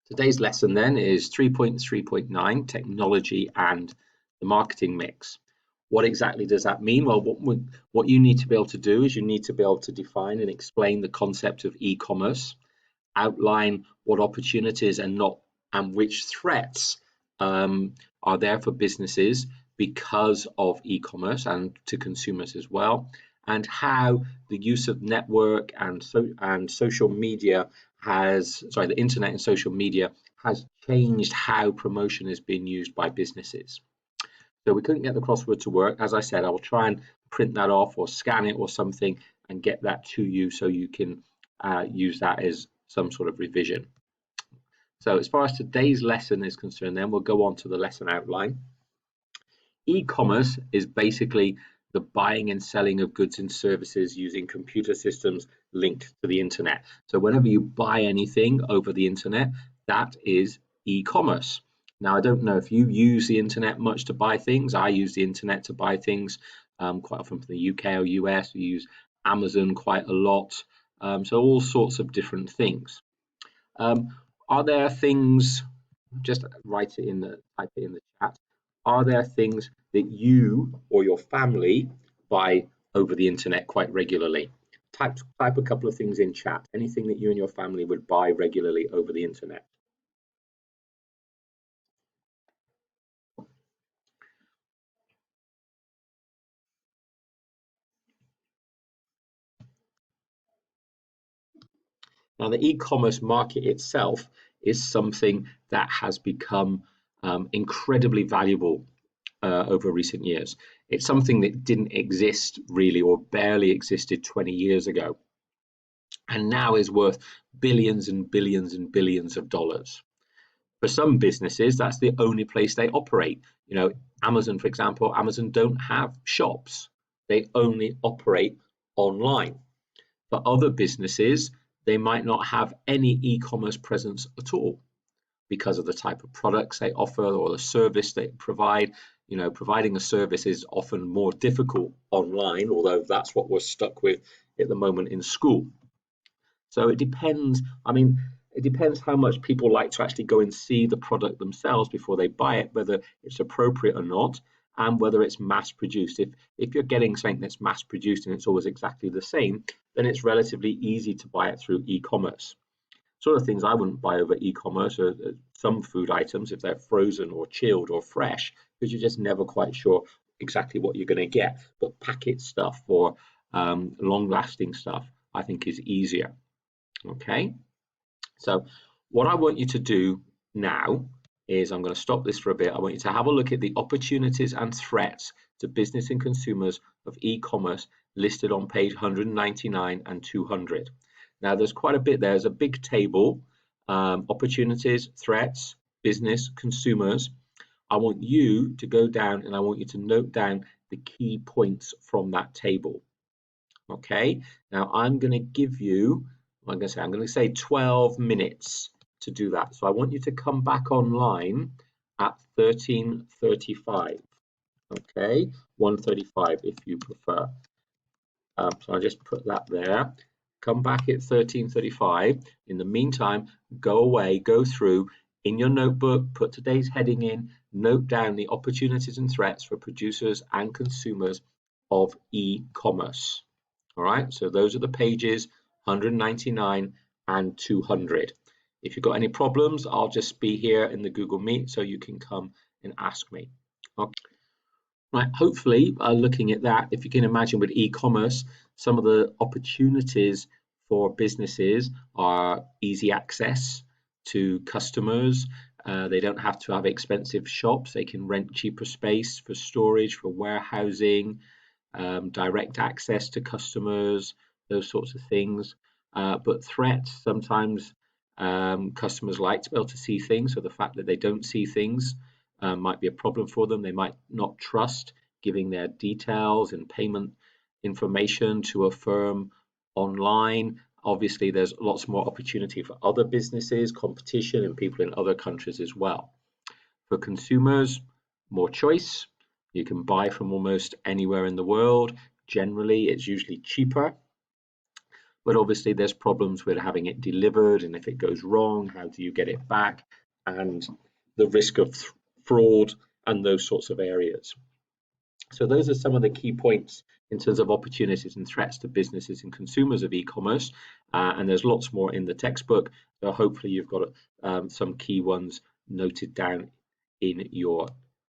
Today's lesson then is 3.3.9, technology and the marketing mix. What exactly does that mean? Well, what you need to be able to do is you need to be able to define and explain the concept of e-commerce, outline what opportunities and which threats are there for businesses because of e-commerce and to consumers as well, and how the use of network and social media the internet and social media has changed how promotion is being used by businesses. So we couldn't get the crossword to work. As I said, I will try and print that off or scan it or something and get that to you so you can use that as some sort of revision. So as far as today's lesson is concerned, then we'll go on to the lesson outline. E-commerce is basically the buying and selling of goods and services using computer systems linked to the internet. So whenever you buy anything over the internet, that is e-commerce. Now, I don't know if you use the internet much to buy things. I use the internet to buy things quite often from the UK or US. We use Amazon quite a lot. So all sorts of different things. Are there things, just type it in the chat. Are there things that you or your family buy over the internet quite regularly? Type a couple of things in chat. Anything that you and your family would buy regularly over the internet? Now, the e-commerce market itself is something that has become incredibly valuable over recent years. It's something that didn't exist really or barely existed 20 years ago, and now is worth billions and billions and billions of dollars. For some businesses, that's the only place they operate. You know, Amazon, for example, Amazon don't have shops. They only operate online. For other businesses, they might not have any e-commerce presence at all because of the type of products they offer or the service they provide. You know, providing a service is often more difficult online, although that's what we're stuck with at the moment in school. So it depends. I mean, it depends how much people like to actually go and see the product themselves before they buy it, whether it's appropriate or not, and whether it's mass produced. If you're getting something that's mass produced and it's always exactly the same, then it's relatively easy to buy it through e-commerce. Sort of things I wouldn't buy over e-commerce are some food items if they're frozen or chilled or fresh, because you're just never quite sure exactly what you're going to get. But packet stuff or long-lasting stuff, I think, is easier. Okay, so what I want you to do now is I'm going to stop this for a bit. I want you to have a look at the opportunities and threats to business and consumers of e-commerce listed on page 199 and 200. Now, there's quite a bit there. There's a big table, opportunities, threats, business, consumers. I want you to go down and I want you to note down the key points from that table. Okay, now I'm going to give you, I'm going to say 12 minutes to do that. So I want you to come back online at 13:35. Okay, 1:35 if you prefer. So I'll just put that there. Come back at 13:35. In the meantime, go away, go through in your notebook, put today's heading in, note down the opportunities and threats for producers and consumers of e-commerce. All right, so those are the pages 199 and 200. If you've got any problems, I'll just be here in the Google Meet so you can come and ask me. Okay. Right, hopefully, looking at that, if you can imagine with e-commerce, some of the opportunities for businesses are easy access to customers. They don't have to have expensive shops. They can rent cheaper space for storage, for warehousing, direct access to customers, those sorts of things. But threats, sometimes customers like to be able to see things, so the fact that they don't see things might be a problem for them. They might not trust giving their details and payment information to a firm online. Obviously, there's lots more opportunity for other businesses, competition, and people in other countries as well. For consumers, more choice. You can buy from almost anywhere in the world. Generally, it's usually cheaper. but obviously there's problems with having it delivered, and if it goes wrong, how do you get it back, and the risk of fraud and those sorts of areas. So those are some of the key points in terms of opportunities and threats to businesses and consumers of e-commerce, and there's lots more in the textbook, so hopefully you've got some key ones noted down in your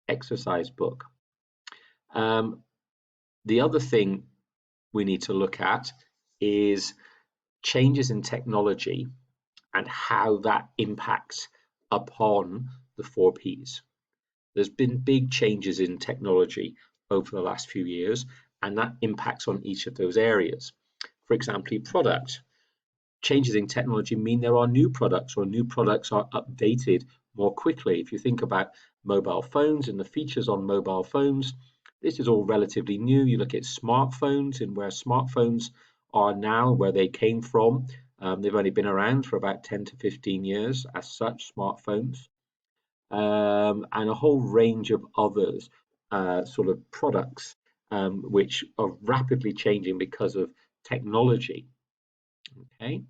exercise book. The other thing we need to look at is changes in technology and how that impacts upon the 4 Ps. There's been big changes in technology over the last few years, and that impacts on each of those areas. For example, product. Changes in technology mean there are new products, or new products are updated more quickly. If you think about mobile phones and the features on mobile phones, this is all relatively new. You look at smartphones and where smartphones are now, where they came from. They've only been around for about 10 to 15 years as such, smartphones. And a whole range of others sort of products which are rapidly changing because of technology. Okay,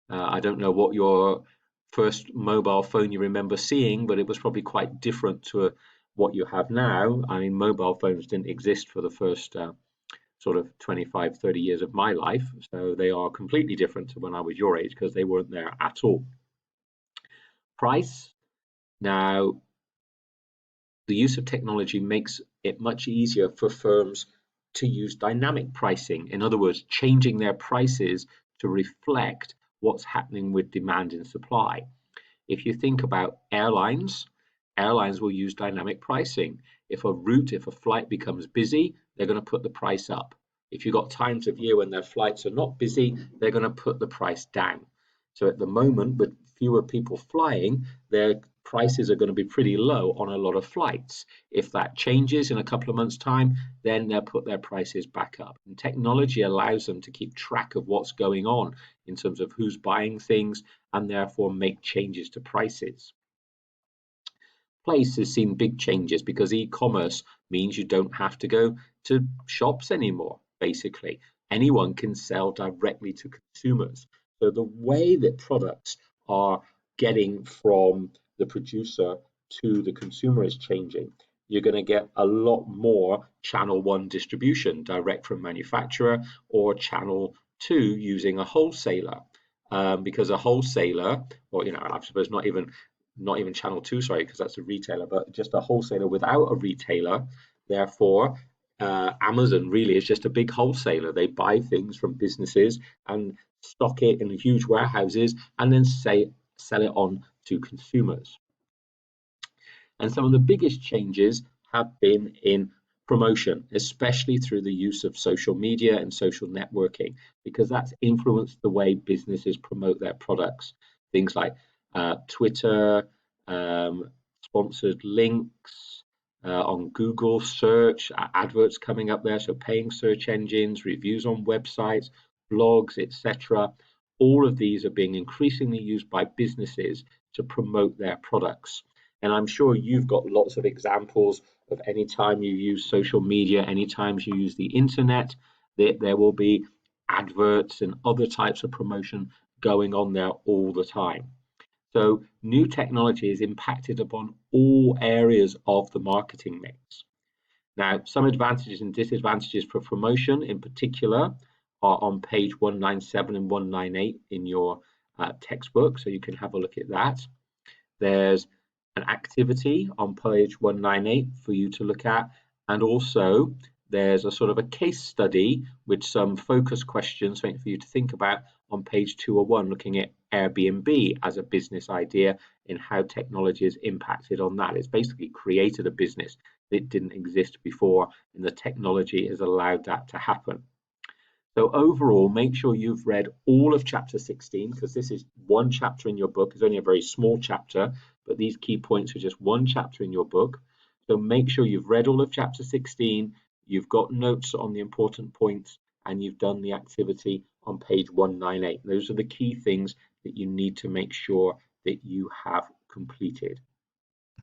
I don't know what your first mobile phone you remember seeing, but it was probably quite different to what you have now. I mean, mobile phones didn't exist for the first sort of 25, 30 years of my life, so they are completely different to when I was your age because they weren't there at all. Price. Now, the use of technology makes it much easier for firms to use dynamic pricing. In other words, changing their prices to reflect what's happening with demand and supply. If you think about airlines, airlines will use dynamic pricing. If a flight becomes busy, they're going to put the price up. If you've got times of year when their flights are not busy, they're going to put the price down. So at the moment, with fewer people flying, their prices are going to be pretty low on a lot of flights. If that changes in a couple of months' time, then they'll put their prices back up. And technology allows them to keep track of what's going on in terms of who's buying things and therefore make changes to prices. Place has seen big changes because e-commerce means you don't have to go to shops anymore, basically. Anyone can sell directly to consumers. So the way that products are getting from the producer to the consumer is changing. You're going to get a lot more channel 1 distribution, direct from manufacturer, or channel 2 using a wholesaler. Because a wholesaler, or I suppose not even channel 2, sorry, because that's a retailer, but just a wholesaler without a retailer. Therefore, Amazon really is just a big wholesaler. They buy things from businesses and stock it in huge warehouses and then sell it on to consumers. And some of the biggest changes have been in promotion, especially through the use of social media and social networking, because that's influenced the way businesses promote their products. Things like Twitter, sponsored links on Google search, adverts coming up there, so paying search engines, reviews on websites, blogs, etc. All of these are being increasingly used by businesses to promote their products. And I'm sure you've got lots of examples of any time you use social media, any time you use the internet, there will be adverts and other types of promotion going on there all the time. So new technology is impacted upon all areas of the marketing mix. Now, some advantages and disadvantages for promotion in particular are on page 197 and 198 in your textbook, so you can have a look at that. There's an activity on page 198 for you to look at, and also there's a sort of a case study with some focus questions, something for you to think about on page 201, looking at Airbnb as a business idea and how technology has impacted on that. It's basically created a business that didn't exist before, and the technology has allowed that to happen. So overall, make sure you've read all of chapter 16, because this is one chapter in your book. It's only a very small chapter, but these key points are just one chapter in your book. So make sure you've read all of chapter 16, you've got notes on the important points, and you've done the activity on page 198. Those are the key things that you need to make sure that you have completed.